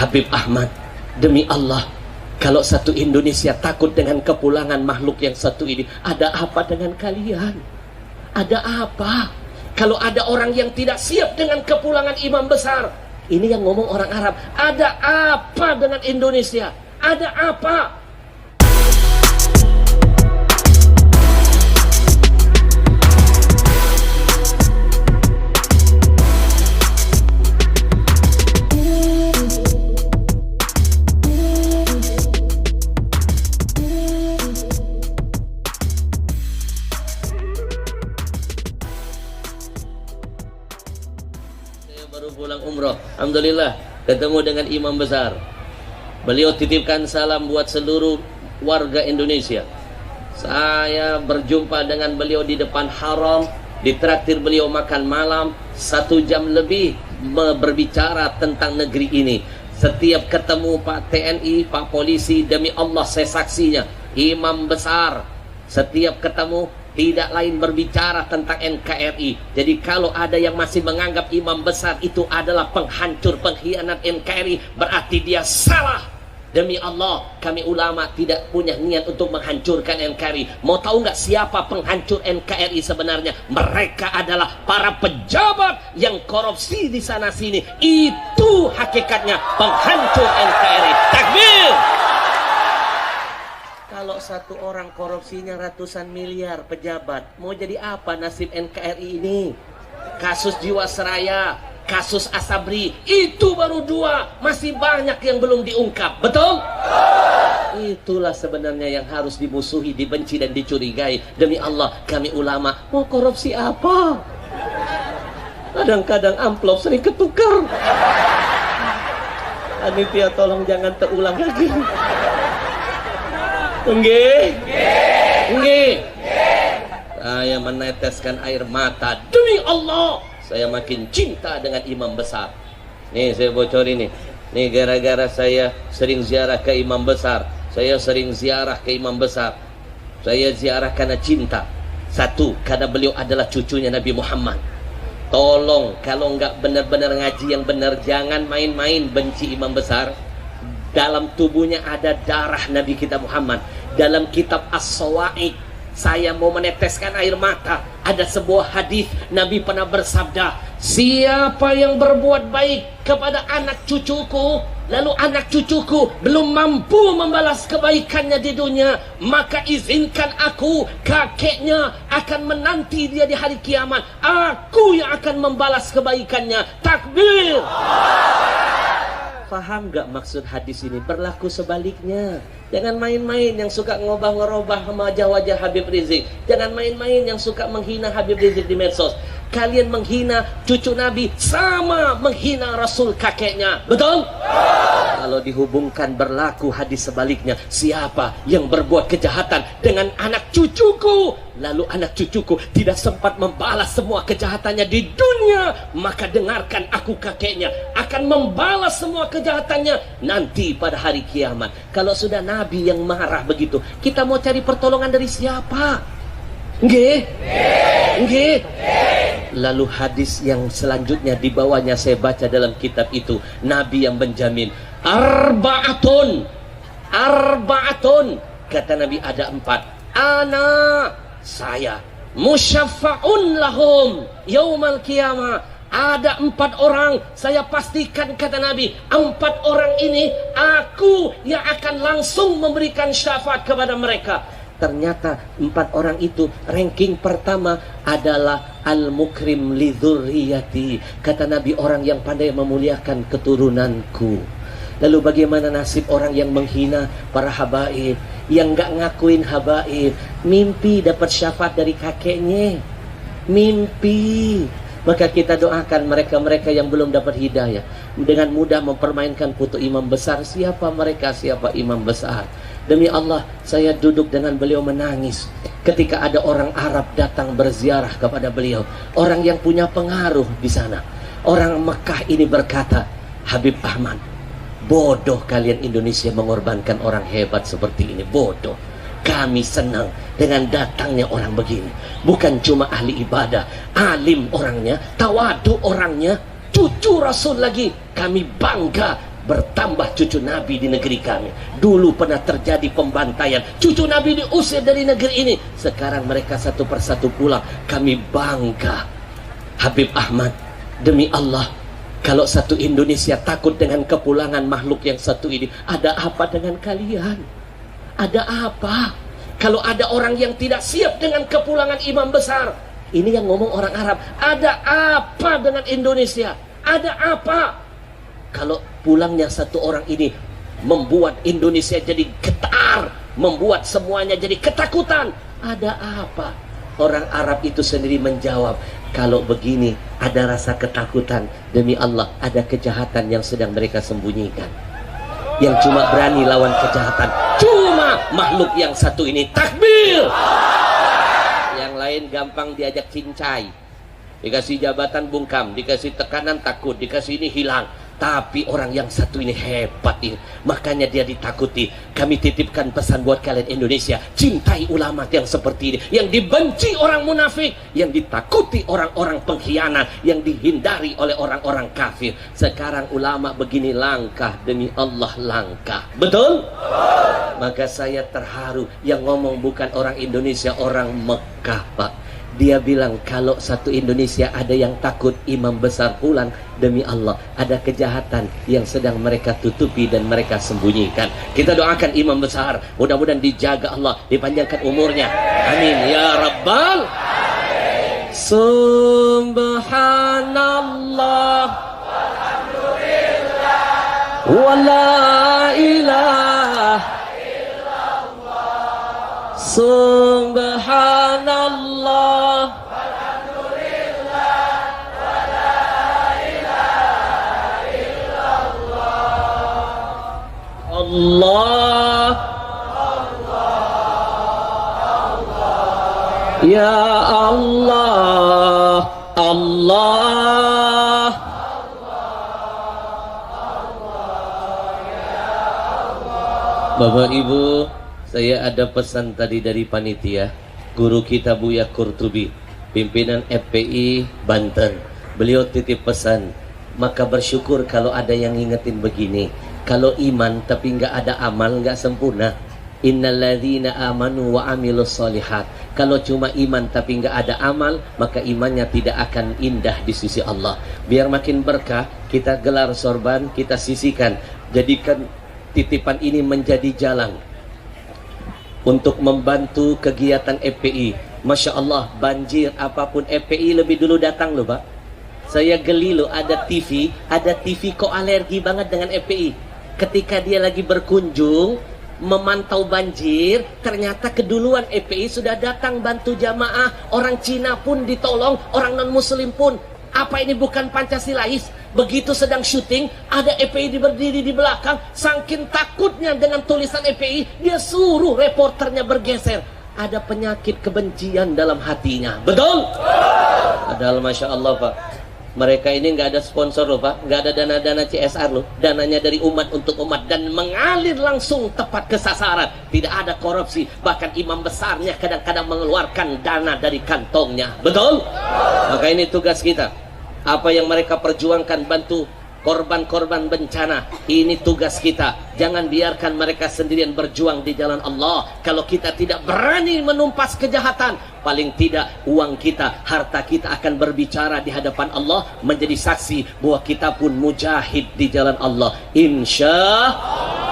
Habib Ahmad, demi Allah, kalau satu Indonesia takut dengan kepulangan makhluk yang satu ini, ada apa dengan kalian? Ada apa? Kalau ada orang yang tidak siap dengan kepulangan imam besar, ini yang ngomong orang Arab, ada apa dengan Indonesia? Ada apa? Baru pulang umroh, alhamdulillah ketemu dengan imam besar. Beliau titipkan salam buat seluruh warga Indonesia. Saya berjumpa dengan beliau di depan haram, ditraktir beliau makan malam 1 jam lebih berbicara tentang negeri ini. Setiap ketemu Pak TNI, Pak Polisi, demi Allah saya saksinya, imam besar setiap ketemu tidak lain berbicara tentang NKRI. Jadi kalau ada yang masih menganggap imam besar itu adalah penghancur, pengkhianat NKRI, berarti dia salah. Demi Allah, kami ulama tidak punya niat untuk menghancurkan NKRI. Mau tahu nggak siapa penghancur NKRI sebenarnya? Mereka adalah para pejabat yang korupsi di sana sini. Itu hakikatnya penghancur NKRI. Takbir! Kalau satu orang korupsinya ratusan miliar pejabat, mau jadi apa nasib NKRI ini? Kasus Jiwasraya, kasus Asabri, itu baru 2, masih banyak yang belum diungkap, betul? Itulah sebenarnya yang harus dimusuhi, dibenci dan dicurigai. Demi Allah, kami ulama, mau korupsi apa? Kadang-kadang amplop sering ketukar. Panitia tolong jangan terulang lagi. Nggih. Saya meneteskan air mata. Demi Allah, saya makin cinta dengan imam besar. Nih saya bocorin nih. Nih gara-gara saya sering ziarah ke imam besar. Saya sering ziarah ke imam besar. Saya ziarah karena cinta. 1, karena beliau adalah cucunya Nabi Muhammad. Tolong kalau nggak benar-benar ngaji yang benar, jangan main-main benci imam besar. Dalam tubuhnya ada darah Nabi kita Muhammad. Dalam kitab As-Sawa'iq, saya mau meneteskan air mata. Ada sebuah hadis Nabi pernah bersabda, siapa yang berbuat baik kepada anak cucuku, lalu anak cucuku belum mampu membalas kebaikannya di dunia, maka izinkan aku, kakeknya, akan menanti dia di hari kiamat. Aku yang akan membalas kebaikannya. Takbir! Paham gak maksud hadis ini? Berlaku sebaliknya. Jangan main-main yang suka ngobah-ngerobah wajah-wajah Habib Rizik. Jangan main-main yang suka menghina Habib Rizik di medsos. Kalian menghina cucu Nabi sama menghina Rasul kakeknya. Betul? Kalau dihubungkan berlaku hadis sebaliknya. Siapa yang berbuat kejahatan dengan anak cucuku, lalu anak cucuku tidak sempat membalas semua kejahatannya di dunia, maka dengarkan aku kakeknya akan membalas semua kejahatannya nanti pada hari kiamat. Kalau sudah Nabi yang marah begitu, kita mau cari pertolongan dari siapa? Nggih? Nggih? Lalu hadis yang selanjutnya di bawahnya saya baca dalam kitab itu, Nabi yang menjamin arba'atun, kata Nabi ada 4. Ana, saya, musyaffa'un lahum yaumal qiyamah. Ada 4 orang, saya pastikan kata Nabi, 4 orang ini aku yang akan langsung memberikan syafaat kepada mereka. Ternyata 4 orang itu ranking pertama adalah al-mukrim li dzurriyyati. Kata Nabi, orang yang pandai memuliakan keturunanku. Lalu bagaimana nasib orang yang menghina para habaib, yang gak ngakuin habaib, mimpi dapat syafaat dari kakeknya, mimpi. Maka kita doakan mereka-mereka yang belum dapat hidayah, dengan mudah mempermainkan foto imam besar. Siapa mereka? Siapa imam besar? Demi Allah, saya duduk dengan beliau menangis ketika ada orang Arab datang berziarah kepada beliau, orang yang punya pengaruh di sana. Orang Mekah ini berkata, Habib Ahmad, bodoh kalian Indonesia mengorbankan orang hebat seperti ini, bodoh. Kami senang dengan datangnya orang begini. Bukan cuma ahli ibadah, alim orangnya, tawadu orangnya, cucu Rasul lagi. Kami bangga bertambah cucu Nabi di negeri kami. Dulu pernah terjadi pembantaian, cucu Nabi diusir dari negeri ini. Sekarang mereka satu persatu pulang. Kami bangga. Habib Ahmad, demi Allah, kalau satu Indonesia takut dengan kepulangan makhluk yang satu ini, ada apa dengan kalian? Ada apa? Kalau ada orang yang tidak siap dengan kepulangan imam besar, ini yang ngomong orang Arab, ada apa dengan Indonesia? Ada apa? Kalau pulangnya satu orang ini membuat Indonesia jadi getar, membuat semuanya jadi ketakutan, ada apa? Orang Arab itu sendiri menjawab, kalau begini ada rasa ketakutan, demi Allah ada kejahatan yang sedang mereka sembunyikan. Yang cuma berani lawan kejahatan cuma makhluk yang satu ini. Takbir. Yang lain gampang diajak cincai, dikasih jabatan bungkam, dikasih tekanan takut, dikasih ini hilang. Tapi orang yang satu ini hebat ini, makanya dia ditakuti. Kami titipkan pesan buat kalian Indonesia, cintai ulama yang seperti ini, yang dibenci orang munafik, yang ditakuti orang-orang pengkhianat, yang dihindari oleh orang-orang kafir. Sekarang ulama begini langkah, demi Allah langkah. Betul? Maka saya terharu, yang ngomong bukan orang Indonesia, orang Mekah, Pak. Dia bilang kalau satu Indonesia ada yang takut imam besar pulang, demi Allah ada kejahatan yang sedang mereka tutupi dan mereka sembunyikan. Kita doakan imam besar, mudah-mudahan dijaga Allah, dipanjangkan umurnya. Amin ya Rabbal. Subhanallah walhamdulillah wala ilaha illallah. Subhanallah walhamdulillah wala ilaha illallah. Allah ya Allah, Allah, Bapak Ibu, saya ada pesan tadi dari panitia, guru kita Buya Qurtubi, pimpinan FPI Banten. Beliau titip pesan, maka bersyukur kalau ada yang ngingetin begini. Kalau iman tapi nggak ada amal, nggak sempurna. Innalladzina amanu wa amilus solihat. Kalau cuma iman tapi nggak ada amal, maka imannya tidak akan indah di sisi Allah. Biar makin berkah, kita gelar sorban, kita sisihkan, jadikan titipan ini menjadi jalan untuk membantu kegiatan FPI. Masya Allah, banjir apapun FPI lebih dulu datang loh Pak. Saya geli loh, ada TV kok alergi banget dengan FPI. Ketika dia lagi berkunjung memantau banjir, ternyata keduluan FPI sudah datang bantu jamaah. Orang Cina pun ditolong, orang non muslim pun. Apa ini bukan Pancasilais? Begitu sedang syuting, ada FPI berdiri di belakang, saking takutnya dengan tulisan FPI, dia suruh reporternya bergeser. Ada penyakit kebencian dalam hatinya. Betul? Padahal Masya Allah Pak, mereka ini nggak ada sponsor loh Pak, nggak ada dana-dana CSR loh, dananya dari umat untuk umat dan mengalir langsung tepat ke sasaran. Tidak ada korupsi, bahkan imam besarnya kadang-kadang mengeluarkan dana dari kantongnya. Betul? Maka ini tugas kita. Apa yang mereka perjuangkan, bantu korban-korban bencana, ini tugas kita. Jangan biarkan mereka sendirian berjuang di jalan Allah. Kalau kita tidak berani menumpas kejahatan, paling tidak uang kita, harta kita akan berbicara di hadapan Allah, menjadi saksi bahwa kita pun mujahid di jalan Allah. Insya Allah.